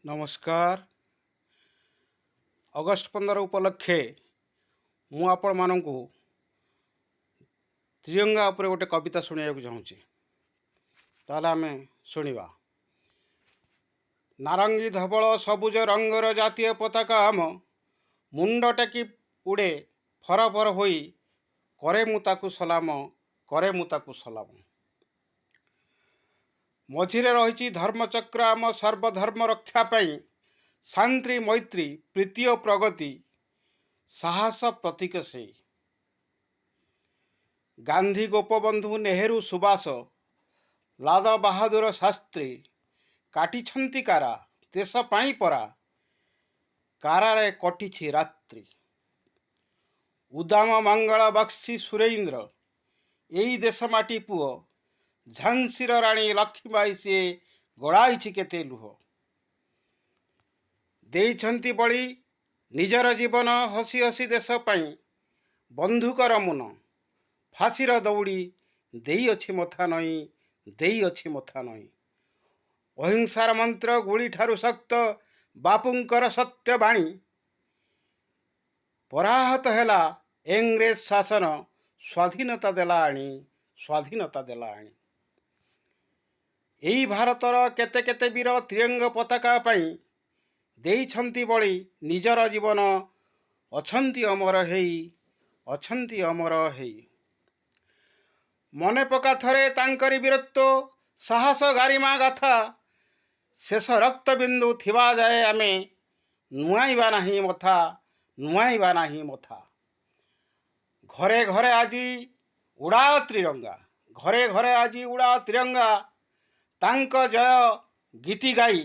नमस्कार। अगस्ट 15 उपलक्षे मु आपण मानू त्रिरंगा उपर गोटे कविता शुणा चाहूँगी। ताहले आमे शुणिबा। नारंगी धवल सबुज रंगर जातीय पताका आम मुंड टेकी उड़े फर फर होई करे मु ताकु सलाम करे मु ताकु सलाम। मझिरे रही धर्मचक्र आम सर्वधर्म रक्षा पाई शांति मैत्री प्रीति और प्रगति साहस प्रतीक से गांधी गोपबंधु नेहरू सुभाष लाल बहादुर शास्त्री काटी कारा देश पाई परा कारारे कटिछि रात्रि। उदाम मंगल बक्सी सुरेन्द्र यही देश माटी पुओ झांसीर राणी लक्ष्मीबाई सी गड़ाई केते लुह देइछंती बड़ी निजर जीवन हसी हसी देश पाई बंधुकर मुन फासीर दौड़ी देई अछि मथा नई देई अछि मथा नई। अहिंसार मंत्र गुली ठारू शक्त बापुंकर सत्य बाणी पराहत हेला इंग्रेज शासन स्वाधीनता देला आनी स्वाधीनता देला आनी। एई भारतर केते केते वीर त्रिरंग पताका पाई देइछंती बळी निजर जीवन अछंती अमर हेई अछंती अमर हेई। मने पका थरे तांकरी वीरत्व साहस गारिमा गाथा शेष रक्त बिंदु थिबा जाए आमे नुआइबा नाही मथा नुआइबा नाही मथा। घरे घरे आजी उड़ा त्रिरंगा घरे घरे आजी उड़ा त्रिरंगा तांक जय गीति गाई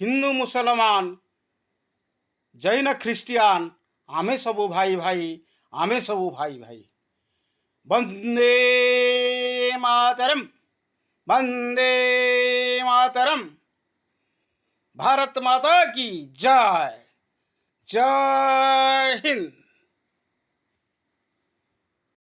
हिंदू मुसलमान जैन ख्रिस्टियान आमे सबू भाई भाई आमे सबू भाई भाई। वंदे मातरम वंदे मातरम। भारत माता की जय जय हिंद।